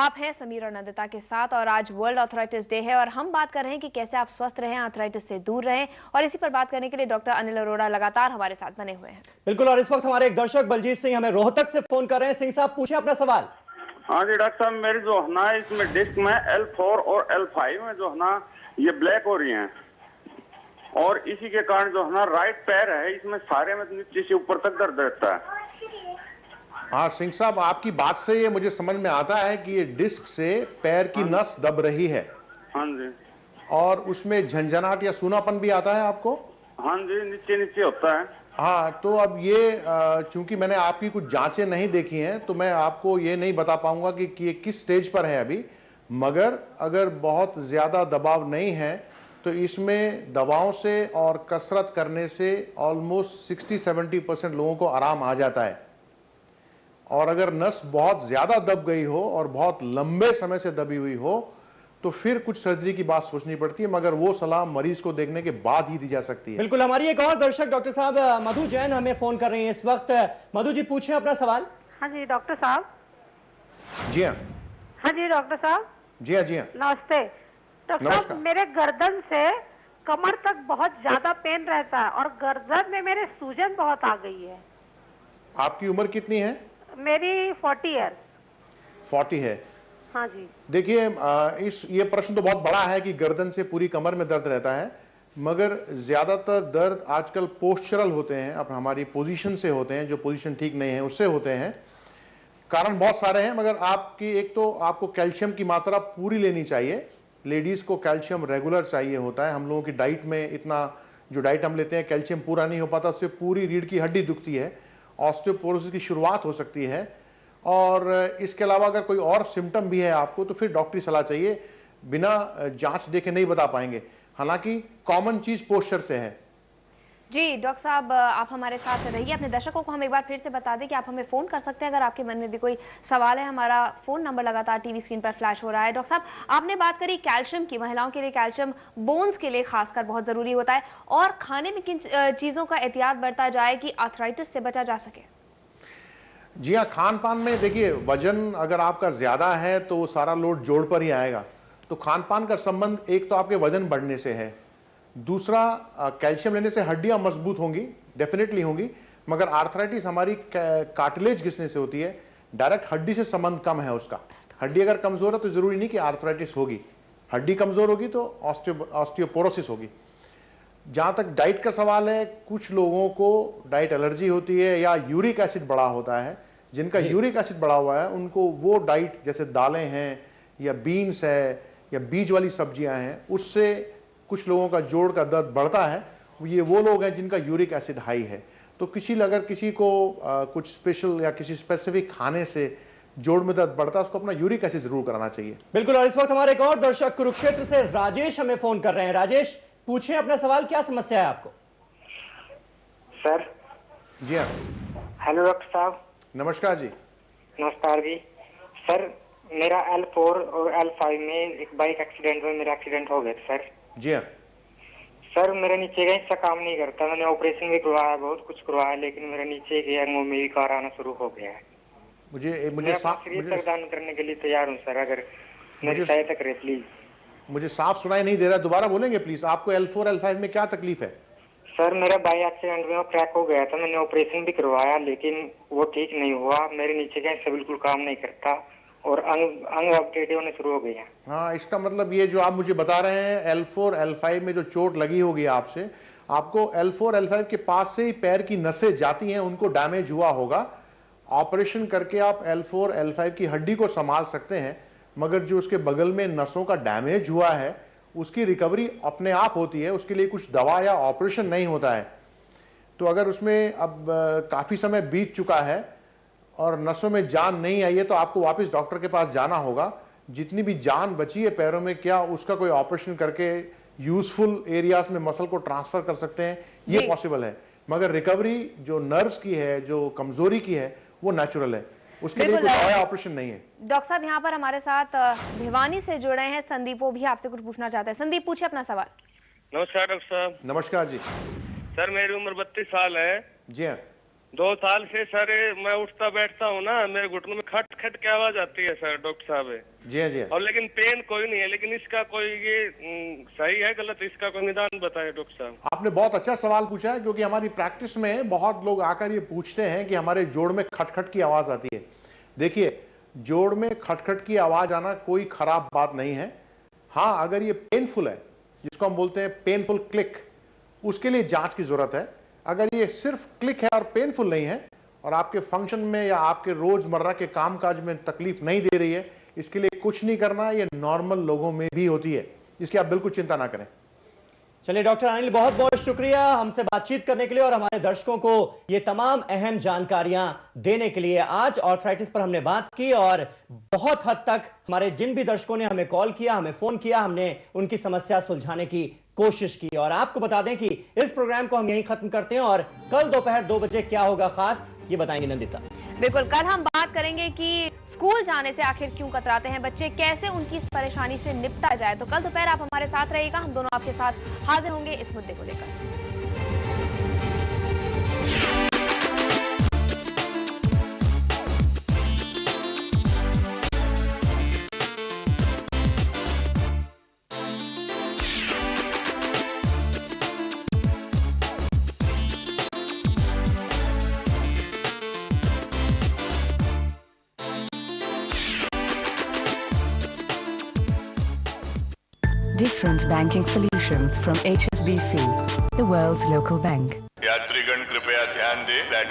आप हैं समीर और नंदिता के साथ और आज वर्ल्ड आर्थराइटिस डे है और हम बात कर रहे हैं कि कैसे आप स्वस्थ रहें, आर्थराइटिस से दूर रहें। और इसी पर बात करने के लिए डॉक्टर अनिल अरोड़ा लगातार हमारे साथ बने हुए हैं। बिल्कुल, और इस वक्त हमारे एक दर्शक बलजीत सिंह हमें रोहतक से फोन कर रहे हैं। सिंह साहब, पूछें अपना सवाल। हाँ जी डॉक्टर साहब, मेरी जो है ना इसमें डिस्क में L4 और L5 में जो है ना ये ब्लैक हो रही हैं और इसी के कारण जो है ना राइट पैर है इसमें सारे में नीचे से ऊपर तक दर्द रहता है। हाँ सिंह साहब, आपकी बात से ये मुझे समझ में आता है कि ये डिस्क से पैर की नस दब रही है। हाँ जी। और उसमें झंझनाहट या सूनापन भी आता है आपको? हाँ जी, नीचे नीचे होता है। हाँ, तो अब ये चूंकि मैंने आपकी कुछ जांचें नहीं देखी हैं तो मैं आपको ये नहीं बता पाऊंगा कि ये किस स्टेज पर है अभी, मगर अगर बहुत ज़्यादा दबाव नहीं है तो इसमें दवाओं से और कसरत करने से ऑलमोस्ट 60-70% लोगों को आराम आ जाता है। और अगर नस बहुत ज़्यादा दब गई हो और बहुत लंबे समय से दबी हुई हो तो फिर कुछ सर्जरी की बात सोचनी पड़ती है, मगर वो सलाह मरीज को देखने के बाद ही दी जा सकती है। बिल्कुल, हमारी एक और दर्शक डॉक्टर साहब मधु जैन हमें फोन कर रही हैं इस वक्त। मधु जी, पूछें अपना सवाल। हाँ जी डॉक्टर साहब। जी हाँ। हाँ जी डॉक्टर साहब। जी हाँ, जी हाँ। नमस्ते डॉक्टर साहब। मेरे गर्दन से कमर तक बहुत ज्यादा पेन रहता है और गर्दन में मेरे सूजन बहुत आ गई है। आपकी उम्र कितनी है? मेरी 40 ईयर। 40 है। हाँ जी। देखिए, ये प्रश्न तो बहुत बड़ा है कि गर्दन से पूरी कमर में दर्द रहता है, मगर ज्यादातर दर्द आजकल पोस्चरल होते हैं, अब हमारी पोजीशन से होते हैं, जो पोजीशन ठीक नहीं है उससे होते हैं। कारण बहुत सारे हैं, मगर आपकी एक तो आपको कैल्शियम की मात्रा पूरी लेनी चाहिए। लेडीज को कैल्शियम रेगुलर चाहिए होता है। हम लोगों की डाइट में इतना जो डाइट हम लेते हैं कैल्शियम पूरा नहीं हो पाता, उससे पूरी रीढ़ की हड्डी दुखती है, ऑस्टियोपोरोसिस की शुरुआत हो सकती है। और इसके अलावा अगर कोई और सिम्टम भी है आपको तो फिर डॉक्टरी सलाह चाहिए, बिना जांच देखे नहीं बता पाएंगे। हालांकि कॉमन चीज पोस्चर से है। जी डॉक्टर साहब, आप हमारे साथ रहिए। अपने दर्शकों को हम एक बार फिर से बता दें कि आप हमें फोन कर सकते हैं अगर आपके मन में भी कोई सवाल है। हमारा फोन नंबर लगातार टीवी स्क्रीन पर फ्लैश हो रहा है। डॉक्टर साहब, आपने बात करी कैल्शियम की। महिलाओं के लिए कैल्शियम बोन्स के लिए खासकर बहुत जरूरी होता है, और खाने में किन चीजों का एहतियात बरता जाए कि आर्थराइटिस से बचा जा सके? जी हाँ, खान पान में देखिए, वजन अगर आपका ज्यादा है तो वो सारा लोड जोड़ पर ही आएगा। तो खान पान का संबंध एक तो आपके वजन बढ़ने से है, दूसरा कैल्शियम लेने से हड्डियां मजबूत होंगी, डेफिनेटली होंगी, मगर आर्थराइटिस हमारी कार्टिलेज घिसने से होती है। डायरेक्ट हड्डी से संबंध कम है उसका। हड्डी अगर कमजोर है तो जरूरी नहीं कि आर्थराइटिस होगी, हड्डी कमजोर होगी तो ऑस्टियोपोरोसिस होगी। जहां तक डाइट का सवाल है, कुछ लोगों को डाइट एलर्जी होती है या यूरिक एसिड बढ़ा होता है। जिनका यूरिक एसिड बढ़ा हुआ है उनको वो डाइट, जैसे दालें हैं या बीन्स है या बीज वाली सब्जियां हैं, उससे कुछ लोगों का जोड़ का दर्द बढ़ता है। ये वो लोग हैं जिनका यूरिक एसिड हाई है। तो अगर किसी को कुछ स्पेशल या किसी स्पेसिफिक खाने से जोड़ में दर्द बढ़ता है, उसको अपना यूरिक एसिड जरूर कराना चाहिए। बिल्कुल, और इस वक्त हमारे एक और दर्शक कुरुक्षेत्र से राजेश हमें फोन कर रहे हैं। राजेश, पूछें अपना सवाल, क्या समस्या है आपको? सर। जी हाँ। हेलो डॉक्टर साहब। नमस्कार जी। नमस्कार जी। सर, मेरा L4 और L5 में एक बाइक एक्सीडेंट में मेरा एक्सीडेंट हो गया सर। जी हाँ। सर, मेरा नीचे का हिस्सा काम नहीं करता। मैंने ऑपरेशन भी करवाया, बहुत कुछ करवाया, लेकिन मेरा नीचे के अंगों में भी कार आना शुरू हो गया है। मुझे दान करने के लिए तैयार हूँ सर, अगर मेरी सहायता करें प्लीज। मुझे साफ सुनाई नहीं दे रहा, दोबारा बोलेंगे प्लीज? आपको L4 L5 में क्या तकलीफ है? सर, मेरा बाइक एक्सीडेंट में क्रैक हो गया था। मैंने ऑपरेशन भी करवाया, लेकिन वो ठीक नहीं हुआ। मेरे नीचे का हिस्सा बिल्कुल काम नहीं करता और अंग अपडेट होने शुरू हो गए हैं। हाँ, इसका मतलब ये जो आप मुझे बता रहे हैं, L4 L5 में जो चोट लगी होगी आपसे, आपको L4 L5 के पास से ही पैर की नसें जाती हैं, उनको डैमेज हुआ होगा। ऑपरेशन करके आप L4 L5 की हड्डी को संभाल सकते हैं, मगर जो उसके बगल में नसों का डैमेज हुआ है उसकी रिकवरी अपने आप होती है, उसके लिए कुछ दवा या ऑपरेशन नहीं होता है। तो अगर उसमें अब काफ़ी समय बीत चुका है और नसों में जान नहीं आई है तो आपको वापस डॉक्टर के पास जाना होगा। जितनी भी जान बची है पैरों में, क्या उसका कोई ऑपरेशन करके यूजफुल एरियाज में मसल को ट्रांसफर कर सकते हैं? ये पॉसिबल है, मगर रिकवरी जो नर्व्स की है, जो कमजोरी की है, वो नेचुरल है, उसके लिए कोई दवा ऑपरेशन नहीं है। डॉक्टर साहब, यहाँ पर हमारे साथ भिवानी से जुड़े हैं संदीप, वो भी आपसे कुछ पूछना चाहते हैं। संदीप, पूछिए अपना सवाल। नमस्कार डॉक्टर साहब। नमस्कार जी। सर, मेरी उम्र 32 साल है। जी हाँ। 2 साल से सर मैं उठता बैठता हूँ ना, मेरे घुटनों में खट खट की आवाज आती है सर डॉक्टर साहब। जी हाँ, जी हाँ। और लेकिन पेन कोई नहीं है, लेकिन इसका कोई ये सही है गलत, इसका कोई निदान बताए डॉक्टर साहब। आपने बहुत अच्छा सवाल पूछा है, क्योंकि हमारी प्रैक्टिस में बहुत लोग आकर ये पूछते हैं कि हमारे जोड़ में खटखट की आवाज आती है। देखिए, जोड़ में खटखट की आवाज आना कोई खराब बात नहीं है। हाँ, अगर ये पेनफुल है, जिसको हम बोलते हैं पेनफुल क्लिक, उसके लिए जांच की जरूरत है। अगर ये सिर्फ क्लिक है और पेनफुल नहीं है और आपके फंक्शन में या आपके रोजमर्रा के कामकाज में तकलीफ नहीं दे रही है, इसके लिए कुछ नहीं करना। ये नॉर्मल लोगों में भी होती है, इसकी आप बिल्कुल चिंता ना करें। चलिए डॉक्टर अनिल, बहुत बहुत शुक्रिया हमसे बातचीत करने के लिए और हमारे दर्शकों को ये तमाम अहम जानकारियां देने के लिए। आज आर्थराइटिस पर हमने बात की और बहुत हद तक हमारे जिन भी दर्शकों ने हमें कॉल किया, हमें फोन किया, हमने उनकी समस्या सुलझाने की कोशिश की। और आपको बता दें कि इस प्रोग्राम को हम यहीं खत्म करते हैं और कल दोपहर 2 बजे क्या होगा खास, ये बताएंगे नंदिता। बिल्कुल, कल हम बात करेंगे कि स्कूल जाने से आखिर क्यों कतराते हैं बच्चे, कैसे उनकी इस परेशानी से निपटा जाए। तो कल दोपहर आप हमारे साथ रहिएगा, हम दोनों आपके साथ हाजिर होंगे इस मुद्दे को लेकर। Different banking solutions from HSBC, the world's local bank. यात्रीगण कृपया ध्यान दें,